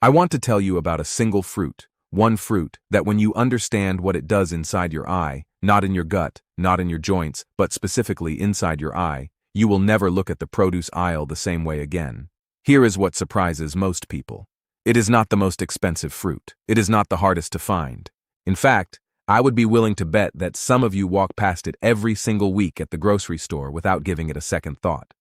I want to tell you about a single fruit, one fruit that when you understand what it does inside your eye, not in your gut, not in your joints, but specifically inside your eye, you will never look at the produce aisle the same way again. Here is what surprises most people. It is not the most expensive fruit. It is not the hardest to find. In fact, I would be willing to bet that some of you walk past it every single week at the grocery store without giving it a second thought.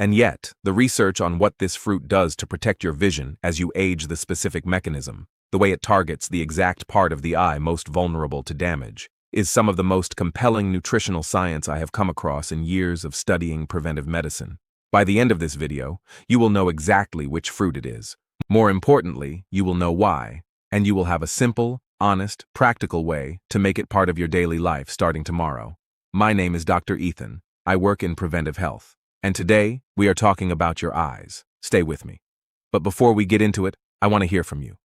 And yet, the research on what this fruit does to protect your vision as you age, the specific mechanism, the way it targets the exact part of the eye most vulnerable to damage, is some of the most compelling nutritional science I have come across in years of studying preventive medicine. By the end of this video, you will know exactly which fruit it is. More importantly, you will know why, and you will have a simple, honest, practical way to make it part of your daily life starting tomorrow. My name is Dr. Ethan. I work in preventive health. And today, we are talking about your eyes. Stay with me. But before we get into it, I want to hear from you.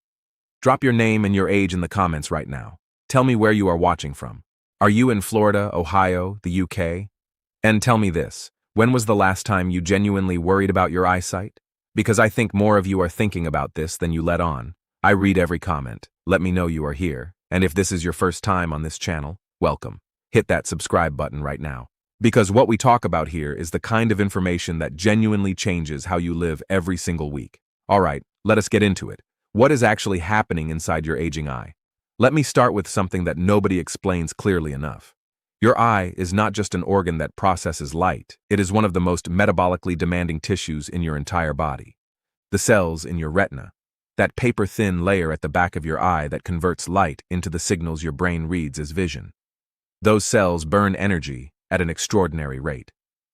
Drop your name and your age in the comments right now. Tell me where you are watching from. Are you in Florida, Ohio, the UK? And tell me this, when was the last time you genuinely worried about your eyesight? Because I think more of you are thinking about this than you let on. I read every comment. Let me know you are here. And if this is your first time on this channel, welcome. Hit that subscribe button right now. Because what we talk about here is the kind of information that genuinely changes how you live every single week. All right, let us get into it. What is actually happening inside your aging eye? Let me start with something that nobody explains clearly enough. Your eye is not just an organ that processes light, it is one of the most metabolically demanding tissues in your entire body. The cells in your retina, that paper-thin layer at the back of your eye that converts light into the signals your brain reads as vision. Those cells burn energy at an extraordinary rate.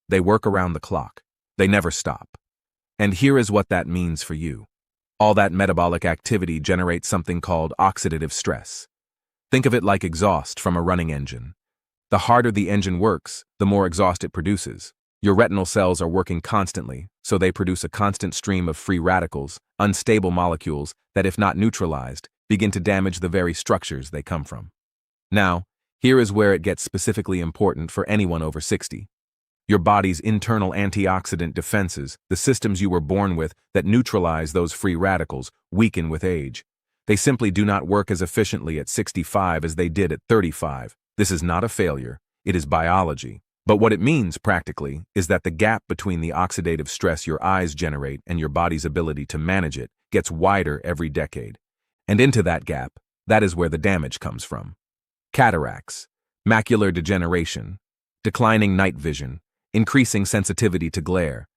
They work around the clock. They never stop. And here is what that means for you. All that metabolic activity generates something called oxidative stress. Think of it like exhaust from a running engine. The harder the engine works, the more exhaust it produces. Your retinal cells are working constantly, so they produce a constant stream of free radicals, unstable molecules that, if not neutralized, begin to damage the very structures they come from. Now, here is where it gets specifically important for anyone over 60. Your body's internal antioxidant defenses, the systems you were born with that neutralize those free radicals, weaken with age. They simply do not work as efficiently at 65 as they did at 35. This is not a failure, it is biology. But what it means, practically, is that the gap between the oxidative stress your eyes generate and your body's ability to manage it gets wider every decade. And into that gap, that is where the damage comes from. Cataracts, macular degeneration, declining night vision, increasing sensitivity to glare.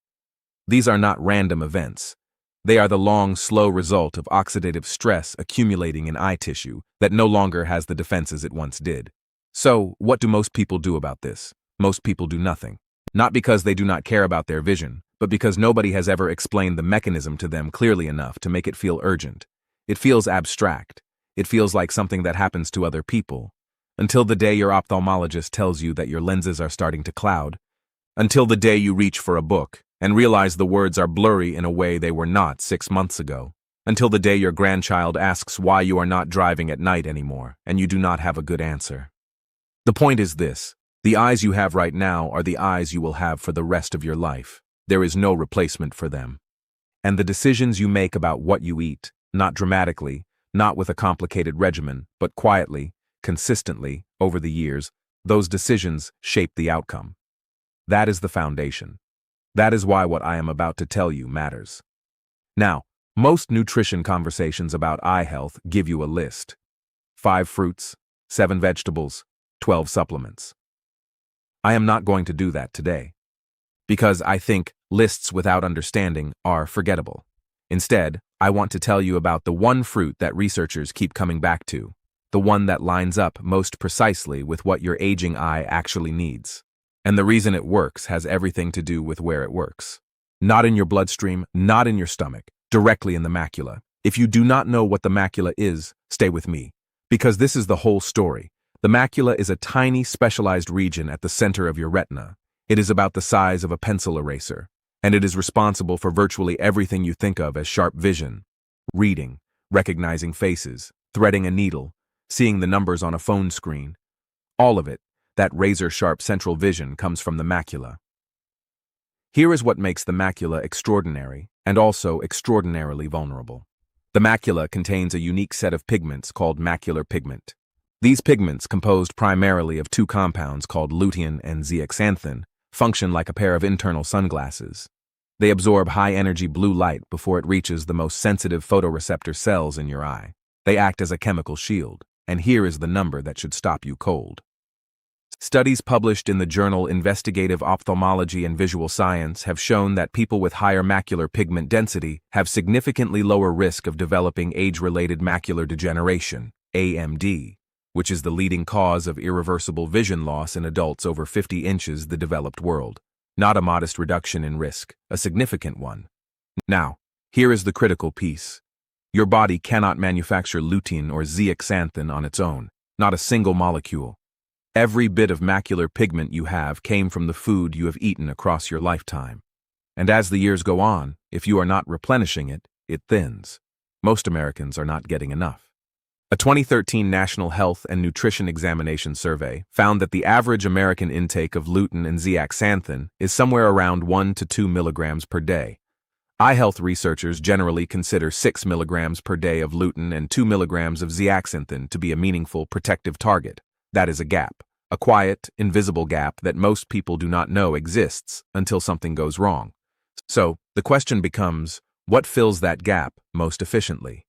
These are not random events. They are the long, slow result of oxidative stress accumulating in eye tissue that no longer has the defenses it once did. So, what do most people do about this? Most people do nothing. Not because they do not care about their vision, but because nobody has ever explained the mechanism to them clearly enough to make it feel urgent. It feels abstract. It feels like something that happens to other people. Until the day your ophthalmologist tells you that your lenses are starting to cloud. Until the day you reach for a book and realize the words are blurry in a way they were not 6 months ago. Until the day your grandchild asks why you are not driving at night anymore and you do not have a good answer. The point is this. The eyes you have right now are the eyes you will have for the rest of your life. There is no replacement for them. And the decisions you make about what you eat, not dramatically, not with a complicated regimen, but quietly, consistently, over the years, those decisions shape the outcome. That is the foundation. That is why what I am about to tell you matters. Now, most nutrition conversations about eye health give you a list. 5 fruits, 7 vegetables, 12 supplements. I am not going to do that today. Because I think lists without understanding are forgettable. Instead, I want to tell you about the one fruit that researchers keep coming back to, the one that lines up most precisely with what your aging eye actually needs. And the reason it works has everything to do with where it works. Not in your bloodstream, not in your stomach, directly in the macula. If you do not know what the macula is, stay with me. Because this is the whole story. The macula is a tiny, specialized region at the center of your retina. It is about the size of a pencil eraser, and it is responsible for virtually everything you think of as sharp vision. Reading, recognizing faces, threading a needle, seeing the numbers on a phone screen. All of it, that razor-sharp central vision, comes from the macula. Here is what makes the macula extraordinary and also extraordinarily vulnerable. The macula contains a unique set of pigments called macular pigment. These pigments, composed primarily of two compounds called lutein and zeaxanthin, function like a pair of internal sunglasses. They absorb high-energy blue light before it reaches the most sensitive photoreceptor cells in your eye. They act as a chemical shield, and here is the number that should stop you cold. Studies published in the journal Investigative Ophthalmology and Visual Science have shown that people with higher macular pigment density have significantly lower risk of developing age-related macular degeneration, AMD, which is the leading cause of irreversible vision loss in adults over 50 inches the developed world. Not a modest reduction in risk, a significant one. Now, here is the critical piece. Your body cannot manufacture lutein or zeaxanthin on its own, not a single molecule. Every bit of macular pigment you have came from the food you have eaten across your lifetime. And as the years go on, if you are not replenishing it, it thins. Most Americans are not getting enough. A 2013 National Health and Nutrition Examination survey found that the average American intake of lutein and zeaxanthin is somewhere around 1 to 2 milligrams per day. Eye health researchers generally consider 6 milligrams per day of lutein and 2 milligrams of zeaxanthin to be a meaningful protective target. That is a gap, a quiet, invisible gap that most people do not know exists until something goes wrong. So, the question becomes, what fills that gap most efficiently?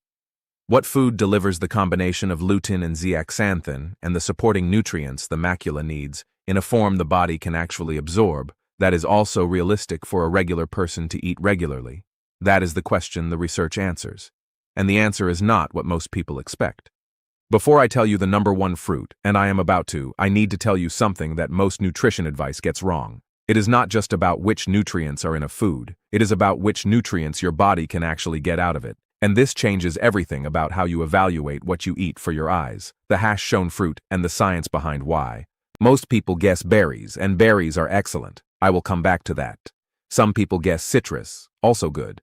What food delivers the combination of lutein and zeaxanthin and the supporting nutrients the macula needs in a form the body can actually absorb that is also realistic for a regular person to eat regularly? That is the question the research answers. And the answer is not what most people expect. Before I tell you the number one fruit, and I am about to, I need to tell you something that most nutrition advice gets wrong. It is not just about which nutrients are in a food, it is about which nutrients your body can actually get out of it. And this changes everything about how you evaluate what you eat for your eyes, the hash-shown fruit, and the science behind why. Most people guess berries, and berries are excellent. I will come back to that. Some people guess citrus, also good.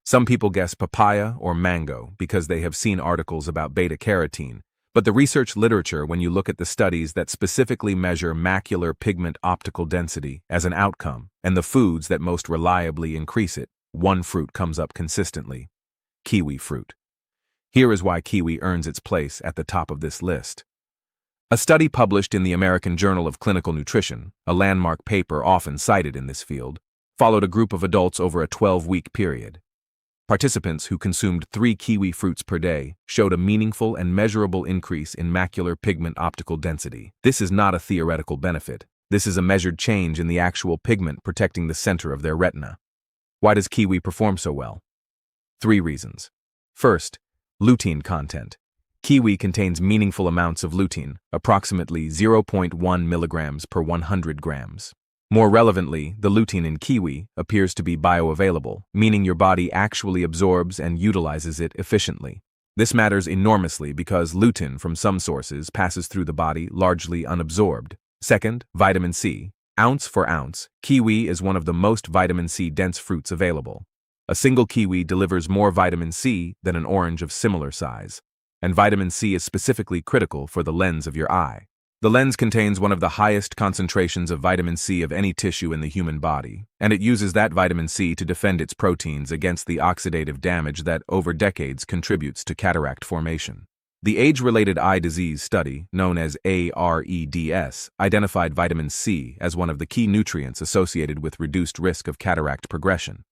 Some people guess papaya or mango because they have seen articles about beta-carotene, but the research literature, when you look at the studies that specifically measure macular pigment optical density as an outcome, and the foods that most reliably increase it, one fruit comes up consistently: kiwi fruit. Here is why kiwi earns its place at the top of this list. A study published in the American Journal of Clinical Nutrition, a landmark paper often cited in this field, followed a group of adults over a 12-week period. Participants who consumed 3 kiwi fruits per day showed a meaningful and measurable increase in macular pigment optical density. This is not a theoretical benefit. This is a measured change in the actual pigment protecting the center of their retina. Why does kiwi perform so well? 3 reasons. First, lutein content. Kiwi contains meaningful amounts of lutein, approximately 0.1 milligrams per 100 grams. More relevantly, the lutein in kiwi appears to be bioavailable, meaning your body actually absorbs and utilizes it efficiently. This matters enormously because lutein from some sources passes through the body largely unabsorbed. Second, vitamin C. Ounce for ounce, kiwi is one of the most vitamin C-dense fruits available. A single kiwi delivers more vitamin C than an orange of similar size. And vitamin C is specifically critical for the lens of your eye. The lens contains one of the highest concentrations of vitamin C of any tissue in the human body, and it uses that vitamin C to defend its proteins against the oxidative damage that, over decades, contributes to cataract formation. The age-related eye disease study, known as AREDS, identified vitamin C as one of the key nutrients associated with reduced risk of cataract progression.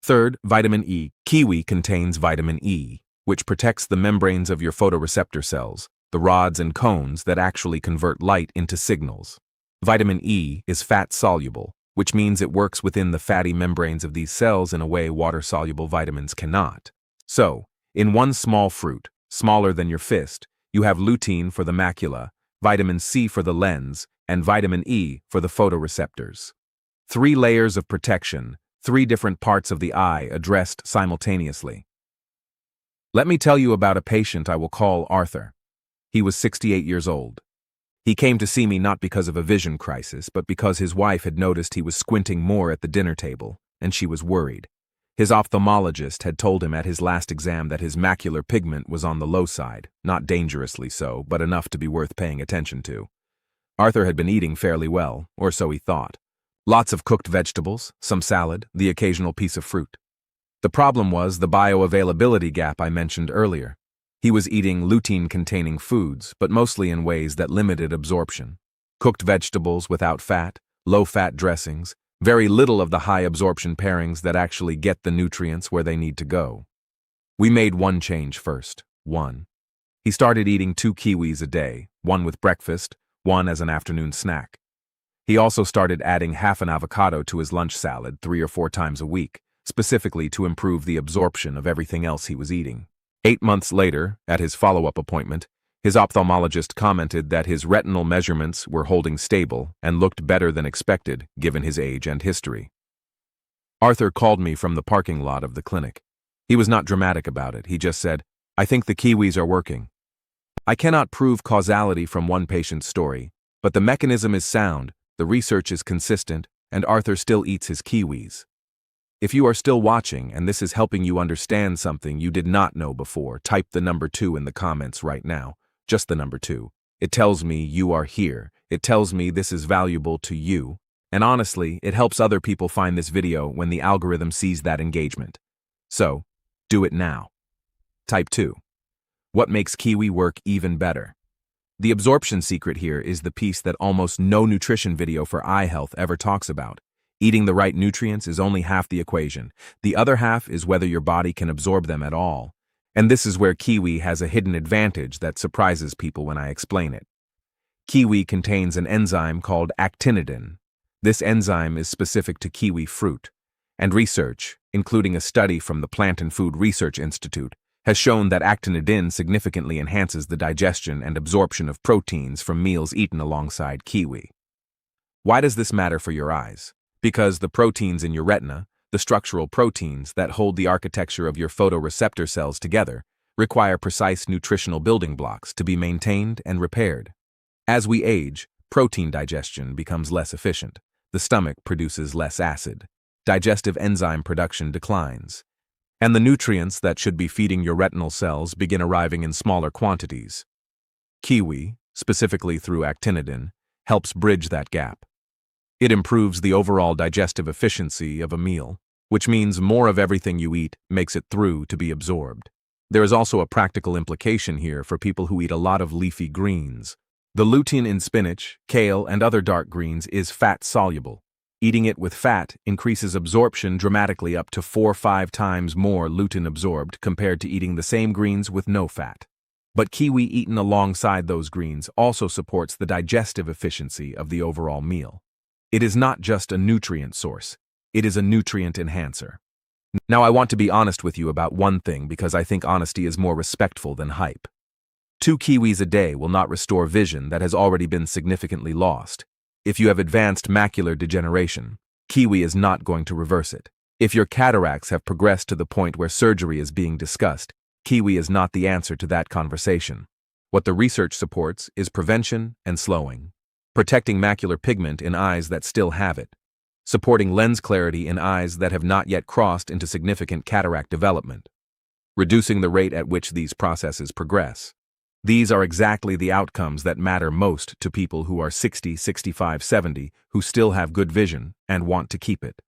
Third, vitamin E. Kiwi contains vitamin E, which protects the membranes of your photoreceptor cells, the rods and cones that actually convert light into signals. Vitamin E is fat-soluble, which means it works within the fatty membranes of these cells in a way water-soluble vitamins cannot. So, in one small fruit, smaller than your fist, you have lutein for the macula, vitamin C for the lens, and vitamin E for the photoreceptors. 3 layers of protection, 3 different parts of the eye addressed simultaneously. Let me tell you about a patient I will call Arthur. He was 68 years old. He came to see me not because of a vision crisis, but because his wife had noticed he was squinting more at the dinner table, and she was worried. His ophthalmologist had told him at his last exam that his macular pigment was on the low side, not dangerously so, but enough to be worth paying attention to. Arthur had been eating fairly well, or so he thought. Lots of cooked vegetables, some salad, the occasional piece of fruit. The problem was the bioavailability gap I mentioned earlier. He was eating lutein-containing foods, but mostly in ways that limited absorption. Cooked vegetables without fat, low-fat dressings, very little of the high-absorption pairings that actually get the nutrients where they need to go. We made one change first. One. He started eating 2 kiwis a day, one with breakfast, one as an afternoon snack. He also started adding half an avocado to his lunch salad 3 or 4 times a week, specifically to improve the absorption of everything else he was eating. 8 months later, at his follow-up appointment, his ophthalmologist commented that his retinal measurements were holding stable and looked better than expected given his age and history. Arthur called me from the parking lot of the clinic. He was not dramatic about it. He just said, "I think the kiwis are working." I cannot prove causality from one patient's story, but the mechanism is sound, the research is consistent, and Arthur still eats his kiwis. If you are still watching and this is helping you understand something you did not know before, type the number 2 in the comments right now. Just the number 2. It tells me you are here. It tells me this is valuable to you. And honestly, it helps other people find this video when the algorithm sees that engagement. So, do it now. Type 2. What makes kiwi work even better? The absorption secret here is the piece that almost no nutrition video for eye health ever talks about. Eating the right nutrients is only half the equation. The other half is whether your body can absorb them at all. And this is where kiwi has a hidden advantage that surprises people when I explain it. Kiwi contains an enzyme called actinidin. This enzyme is specific to kiwi fruit. And research, including a study from the Plant and Food Research Institute, has shown that actinidin significantly enhances the digestion and absorption of proteins from meals eaten alongside kiwi. Why does this matter for your eyes? Because the proteins in your retina, the structural proteins that hold the architecture of your photoreceptor cells together, require precise nutritional building blocks to be maintained and repaired. As we age, protein digestion becomes less efficient. The stomach produces less acid. Digestive enzyme production declines. And the nutrients that should be feeding your retinal cells begin arriving in smaller quantities. Kiwi, specifically through actinidin, helps bridge that gap. It improves the overall digestive efficiency of a meal, which means more of everything you eat makes it through to be absorbed. There is also a practical implication here for people who eat a lot of leafy greens. The lutein in spinach, kale, and other dark greens is fat-soluble. Eating it with fat increases absorption dramatically up to 4 or 5 times more lutein absorbed compared to eating the same greens with no fat. But kiwi eaten alongside those greens also supports the digestive efficiency of the overall meal. It is not just a nutrient source, it is a nutrient enhancer. Now I want to be honest with you about one thing because I think honesty is more respectful than hype. 2 kiwis a day will not restore vision that has already been significantly lost. If you have advanced macular degeneration, kiwi is not going to reverse it. If your cataracts have progressed to the point where surgery is being discussed, kiwi is not the answer to that conversation. What the research supports is prevention and slowing. Protecting macular pigment in eyes that still have it. Supporting lens clarity in eyes that have not yet crossed into significant cataract development. Reducing the rate at which these processes progress. These are exactly the outcomes that matter most to people who are 60, 65, 70, who still have good vision and want to keep it.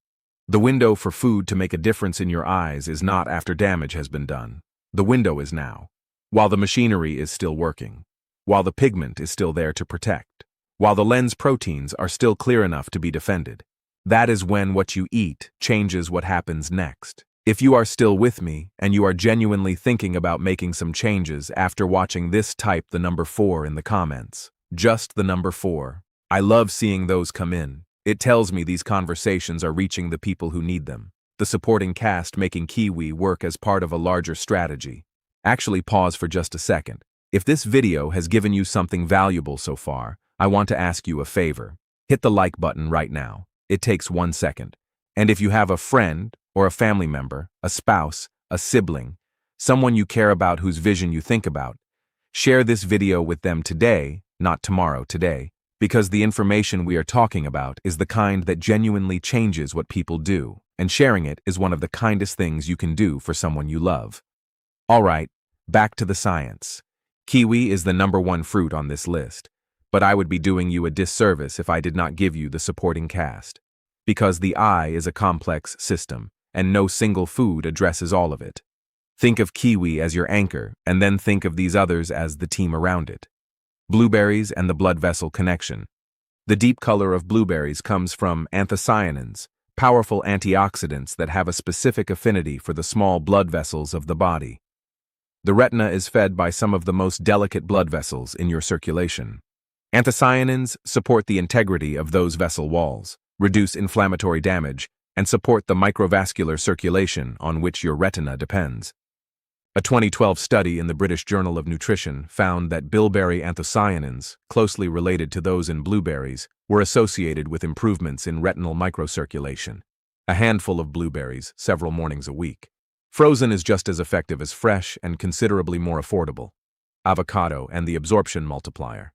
The window for food to make a difference in your eyes is not after damage has been done. The window is now. While the machinery is still working. While the pigment is still there to protect. While the lens proteins are still clear enough to be defended. That is when what you eat changes what happens next. If you are still with me and you are genuinely thinking about making some changes after watching this, type the number 4 in the comments. Just the number 4. I love seeing those come in. It tells me these conversations are reaching the people who need them. The supporting cast making kiwi work as part of a larger strategy. Actually, pause for just a second. If this video has given you something valuable so far, I want to ask you a favor. Hit the like button right now. It takes 1 second. And if you have a friend or a family member, a spouse, a sibling, someone you care about whose vision you think about, share this video with them today, not tomorrow, today, because the information we are talking about is the kind that genuinely changes what people do, and sharing it is one of the kindest things you can do for someone you love. All right, back to the science. Kiwi is the number 1 fruit on this list. But I would be doing you a disservice if I did not give you the supporting cast. Because the eye is a complex system. and no single food addresses all of it. Think of kiwi as your anchor, and then think of these others as the team around it. Blueberries and the blood vessel connection. The deep color of blueberries comes from anthocyanins, powerful antioxidants that have a specific affinity for the small blood vessels of the body. The retina is fed by some of the most delicate blood vessels in your circulation. Anthocyanins support the integrity of those vessel walls, reduce inflammatory damage, and support the microvascular circulation on which your retina depends. A 2012 study in the British Journal of Nutrition found that bilberry anthocyanins, closely related to those in blueberries, were associated with improvements in retinal microcirculation. A handful of blueberries, several mornings a week. Frozen is just as effective as fresh and considerably more affordable. Avocado and the absorption multiplier.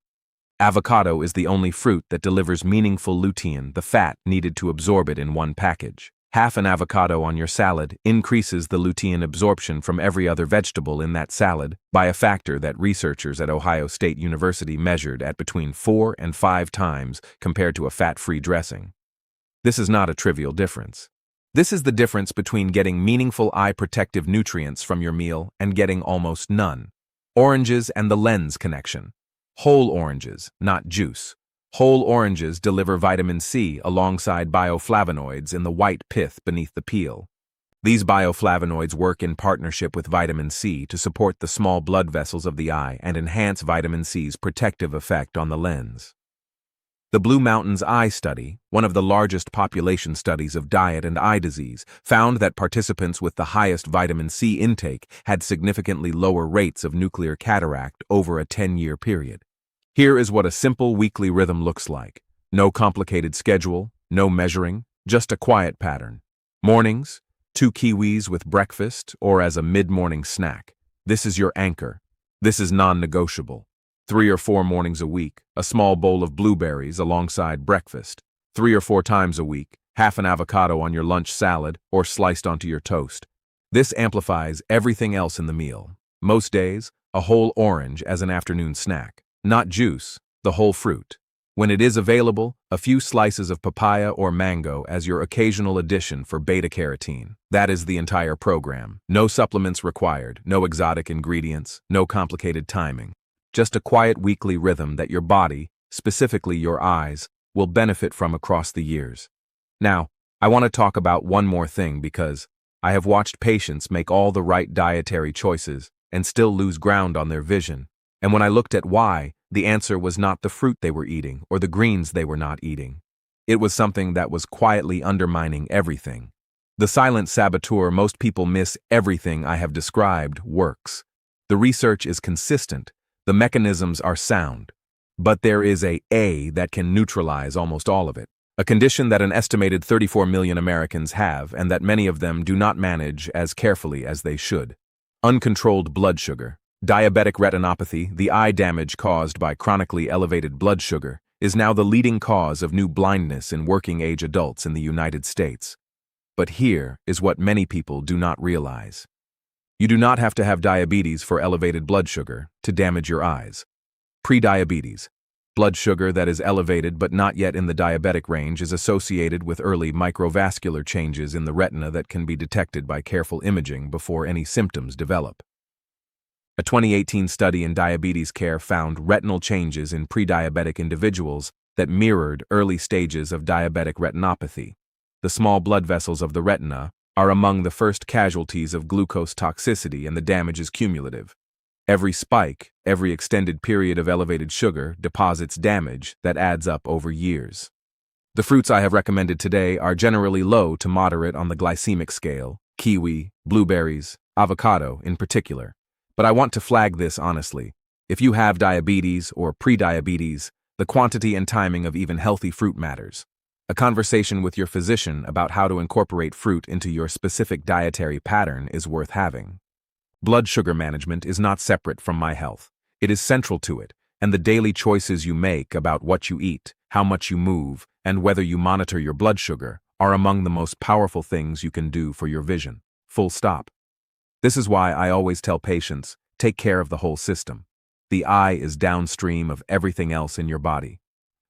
Avocado is the only fruit that delivers meaningful lutein, the fat needed to absorb it in one package. Half an avocado on your salad increases the lutein absorption from every other vegetable in that salad by a factor that researchers at Ohio State University measured at between 4 and 5 times compared to a fat-free dressing. This is not a trivial difference. This is the difference between getting meaningful eye protective nutrients from your meal and getting almost none. Oranges and the lens connection. Whole oranges, not juice. Whole oranges deliver vitamin C alongside bioflavonoids in the white pith beneath the peel. These bioflavonoids work in partnership with vitamin C to support the small blood vessels of the eye and enhance vitamin C's protective effect on the lens. The Blue Mountains Eye Study, one of the largest population studies of diet and eye disease, found that participants with the highest vitamin C intake had significantly lower rates of nuclear cataract over a 10-year period. Here is what a simple weekly rhythm looks like. No complicated schedule, no measuring, just a quiet pattern. Mornings, 2 kiwis with breakfast or as a mid-morning snack. This is your anchor. This is non-negotiable. 3 or 4 mornings a week, a small bowl of blueberries alongside breakfast. 3 or 4 times a week, half an avocado on your lunch salad or sliced onto your toast. This amplifies everything else in the meal. Most days, a whole orange as an afternoon snack. Not juice, the whole fruit. When it is available, a few slices of papaya or mango as your occasional addition for beta-carotene. That is the entire program. No supplements required, no exotic ingredients, no complicated timing. Just a quiet weekly rhythm that your body, specifically your eyes, will benefit from across the years. Now, I want to talk about one more thing because I have watched patients make all the right dietary choices and still lose ground on their vision. And when I looked at why, the answer was not the fruit they were eating or the greens they were not eating. It was something that was quietly undermining everything. The silent saboteur most people miss everything I have described works. The research is consistent, the mechanisms are sound, but there is a that can neutralize almost all of it. A condition that an estimated 34 million Americans have and that many of them do not manage as carefully as they should. Uncontrolled blood sugar. Diabetic retinopathy, the eye damage caused by chronically elevated blood sugar, is now the leading cause of new blindness in working-age adults in the United States. But here is what many people do not realize. You do not have to have diabetes for elevated blood sugar to damage your eyes. Prediabetes. Blood sugar that is elevated but not yet in the diabetic range is associated with early microvascular changes in the retina that can be detected by careful imaging before any symptoms develop. A 2018 study in diabetes care found retinal changes in pre-diabetic individuals that mirrored early stages of diabetic retinopathy. The small blood vessels of the retina are among the first casualties of glucose toxicity, and the damage is cumulative. Every spike, every extended period of elevated sugar deposits damage that adds up over years. The fruits I have recommended today are generally low to moderate on the glycemic scale, kiwi, blueberries, avocado in particular. But I want to flag this honestly. If you have diabetes or prediabetes, the quantity and timing of even healthy fruit matters. A conversation with your physician about how to incorporate fruit into your specific dietary pattern is worth having. Blood sugar management is not separate from my health. It is central to it, and the daily choices you make about what you eat, how much you move, and whether you monitor your blood sugar are among the most powerful things you can do for your vision. Full stop. This is why I always tell patients, take care of the whole system. The eye is downstream of everything else in your body.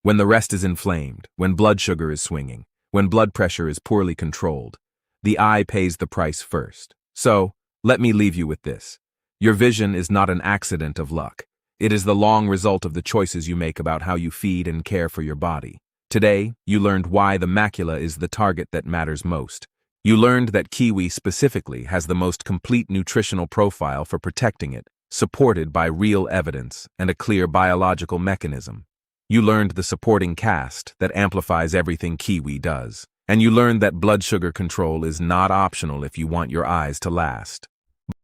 When the rest is inflamed, when blood sugar is swinging, when blood pressure is poorly controlled, The eye pays the price first. So, let me leave you with this. Your vision is not an accident of luck. It is the long result of the choices you make about how you feed and care for your body. Today, you learned why the macula is the target that matters most. You learned that kiwi specifically has the most complete nutritional profile for protecting it, supported by real evidence and a clear biological mechanism. You learned the supporting cast that amplifies everything kiwi does. And you learned that blood sugar control is not optional if you want your eyes to last.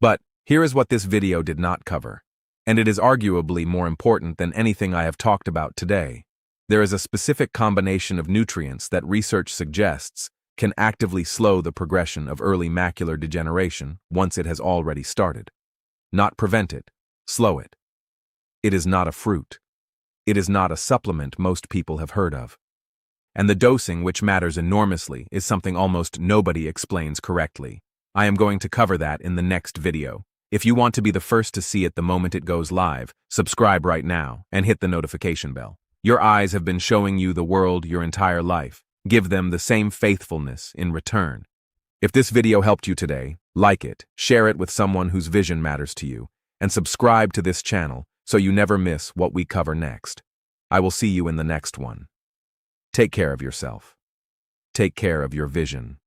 But here is what this video did not cover. And it is arguably more important than anything I have talked about today. There is a specific combination of nutrients that research suggests can actively slow the progression of early macular degeneration once it has already started. Not prevent it, slow it. It is not a fruit. It is not a supplement most people have heard of. And the dosing, which matters enormously, is something almost nobody explains correctly. I am going to cover that in the next video. If you want to be the first to see it the moment it goes live, subscribe right now and hit the notification bell. Your eyes have been showing you the world your entire life. Give them the same faithfulness in return. If this video helped you today, like it, share it with someone whose vision matters to you, and subscribe to this channel so you never miss what we cover next. I will see you in the next one. Take care of yourself. Take care of your vision.